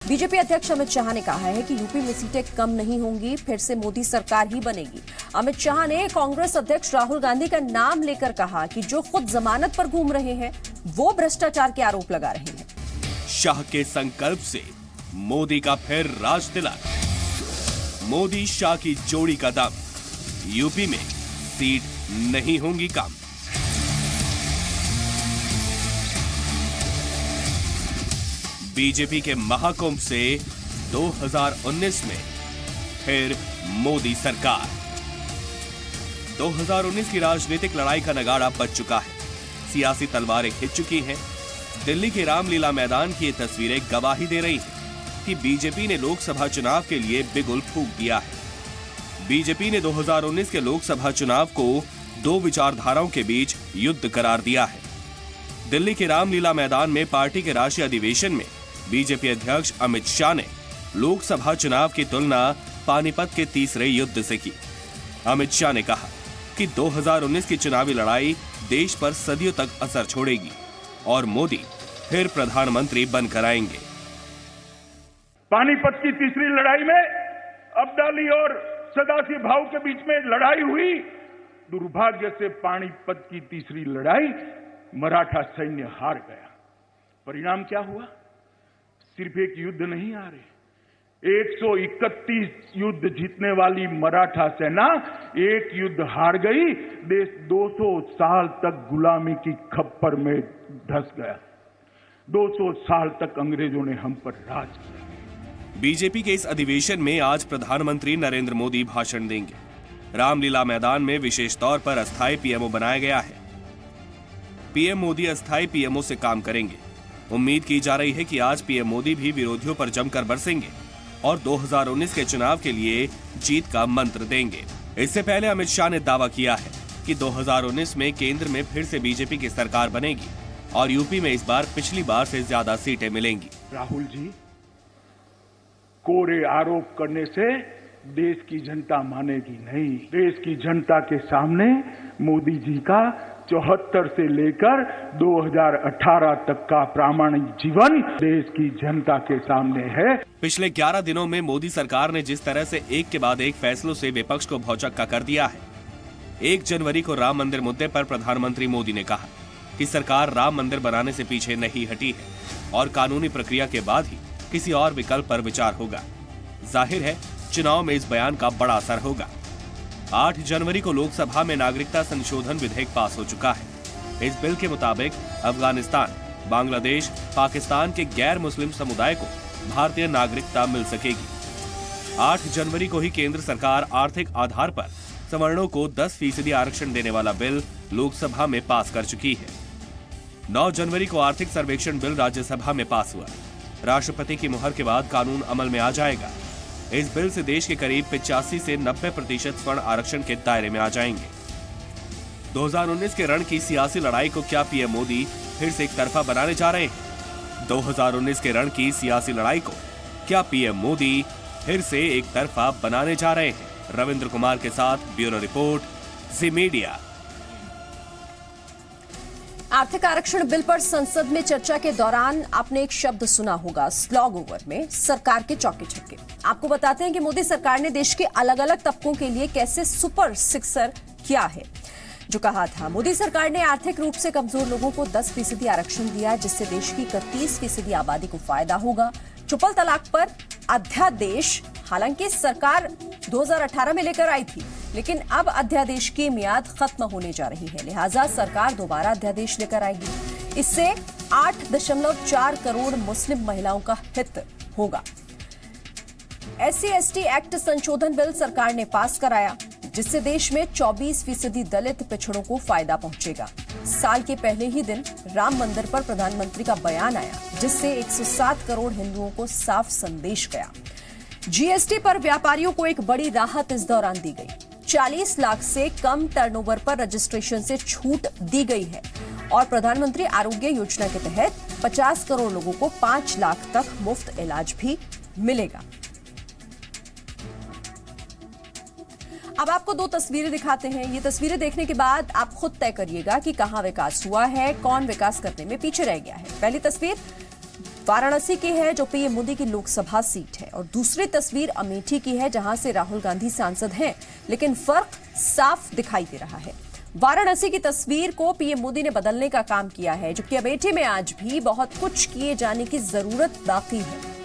BJP अध्यक्ष अमित शाह ने कहा है कि यूपी में सीटें कम नहीं होंगी, फिर से मोदी सरकार ही बनेगी। अमित शाह ने कांग्रेस अध्यक्ष राहुल गांधी का नाम लेकर कहा कि जो खुद जमानत पर घूम रहे हैं वो भ्रष्टाचार के आरोप लगा रहे हैं। शाह के संकल्प से मोदी का फिर राज तिलक। मोदी शाह की जोड़ी का दम, यूपी में सीट नहीं होंगी कम। बीजेपी के महाकुंभ से 2019 में फिर मोदी सरकार। 2019 की राजनीतिक लड़ाई का नगाड़ा बज चुका है, सियासी तलवारें खिंच चुकी हैं। दिल्ली के रामलीला मैदान की ये तस्वीरें गवाही दे रही हैं कि बीजेपी ने लोकसभा चुनाव के लिए बिगुल फूंक दिया है। बीजेपी ने 2019 के लोकसभा चुनाव को दो विचारधाराओं के बीच युद्ध करार दिया है। दिल्ली के रामलीला मैदान में पार्टी के राष्ट्रीय अधिवेशन में बीजेपी अध्यक्ष अमित शाह ने लोकसभा चुनाव की तुलना पानीपत के तीसरे युद्ध से की। अमित शाह ने कहा कि 2019 की चुनावी लड़ाई देश पर सदियों तक असर छोड़ेगी और मोदी फिर प्रधानमंत्री बनकर आएंगे। पानीपत की तीसरी लड़ाई में अब्दाली और सदाशिव भाऊ के बीच में लड़ाई हुई। दुर्भाग्य से पानीपत की तीसरी लड़ाई मराठा सैन्य हार गया। परिणाम क्या हुआ? सिर्फ एक युद्ध नहीं हारे, 131 युद्ध जीतने वाली मराठा सेना एक युद्ध हार गई। देश 200 साल तक गुलामी की खप्पर में धंस गया। 200 साल तक अंग्रेजों ने हम पर राज किया। बीजेपी के इस अधिवेशन में आज प्रधानमंत्री नरेंद्र मोदी भाषण देंगे। रामलीला मैदान में विशेष तौर पर अस्थायी पीएमओ बनाया गया है। पीएम मोदी अस्थायी पीएमओ से काम करेंगे। उम्मीद की जा रही है कि आज पीएम मोदी भी विरोधियों पर जमकर बरसेंगे और 2019 के चुनाव के लिए जीत का मंत्र देंगे। इससे पहले अमित शाह ने दावा किया है कि 2019 में केंद्र में फिर से बीजेपी की सरकार बनेगी और यूपी में इस बार पिछली बार से ज्यादा सीटें मिलेंगी। राहुल जी, कोरे आरोप करने से देश की जनता मानेगी नहीं। देश की जनता के सामने मोदी जी का 74 से लेकर 2018 तक का प्रामाणिक जीवन देश की जनता के सामने है। पिछले 11 दिनों में मोदी सरकार ने जिस तरह से एक के बाद एक फैसलों से विपक्ष को भौचक्का कर दिया है। 1 जनवरी को राम मंदिर मुद्दे पर प्रधानमंत्री मोदी ने कहा कि सरकार राम मंदिर बनाने से पीछे नहीं हटी है और कानूनी प्रक्रिया के बाद ही किसी और विकल्प पर विचार होगा। जाहिर है चुनाव में इस बयान का बड़ा असर होगा। 8 जनवरी को लोकसभा में नागरिकता संशोधन विधेयक पास हो चुका है। इस बिल के मुताबिक अफगानिस्तान, बांग्लादेश, पाकिस्तान के गैर मुस्लिम समुदाय को भारतीय नागरिकता मिल सकेगी। 8 जनवरी को ही केंद्र सरकार आर्थिक आधार पर सवर्णों को 10% आरक्षण देने वाला बिल लोकसभा में पास कर चुकी है। 9 जनवरी को आर्थिक सर्वेक्षण बिल राज्यसभा में पास हुआ। राष्ट्रपति की मुहर के बाद कानून अमल में आ जाएगा। इस बिल से देश के करीब 85 से 90% स्वर्ण आरक्षण के दायरे में आ जाएंगे। 2019 के रण की सियासी लड़ाई को क्या पीएम मोदी फिर से एक तरफा बनाने जा रहे हैं? 2019 के रण की सियासी लड़ाई को क्या पीएम मोदी फिर से एक तरफा बनाने जा रहे हैं? रविंद्र कुमार के साथ ब्यूरो रिपोर्ट, जी मीडिया। आर्थिक आरक्षण बिल पर संसद में चर्चा के दौरान आपने एक शब्द सुना होगा, स्लॉग ओवर में सरकार के चौके छक्के। आपको बताते हैं कि मोदी सरकार ने देश के अलग अलग तबकों के लिए कैसे सुपर सिक्सर किया है। जो कहा था, मोदी सरकार ने आर्थिक रूप से कमजोर लोगों को 10% आरक्षण दिया, जिससे देश की 31% आबादी को फायदा होगा। ट्रिपल तलाक पर अध्यादेश हालांकि सरकार 2018 में लेकर आई थी, लेकिन अब अध्यादेश की मियाद खत्म होने जा रही है, लिहाजा सरकार दोबारा अध्यादेश लेकर आएगी। इससे 8.4 करोड़ मुस्लिम महिलाओं का हित होगा। SC/ST एक्ट संशोधन बिल सरकार ने पास कराया, जिससे देश में 24% दलित पिछड़ों को फायदा पहुंचेगा। साल के पहले ही दिन राम मंदिर पर प्रधानमंत्री का बयान आया, जिससे 107 करोड़ हिंदुओं को साफ संदेश गया। GST पर व्यापारियों को एक बड़ी राहत इस दौरान दी गई। 40 लाख से कम टर्नओवर पर रजिस्ट्रेशन से छूट दी गई है और प्रधानमंत्री आरोग्य योजना के तहत 50 करोड़ लोगों को 5 लाख तक मुफ्त इलाज भी मिलेगा। अब आपको 2 तस्वीरें दिखाते हैं। ये तस्वीरें देखने के बाद आप खुद तय करिएगा कि कहां विकास हुआ है, कौन विकास करने में पीछे रह गया है। पहली तस्वीर वाराणसी की है जो पीएम मोदी की लोकसभा सीट है, और दूसरी तस्वीर अमेठी की है जहां से राहुल गांधी सांसद हैं, लेकिन फर्क साफ दिखाई दे रहा है। वाराणसी की तस्वीर को पीएम मोदी ने बदलने का काम किया है, जबकि अमेठी में आज भी बहुत कुछ किए जाने की जरूरत बाकी है।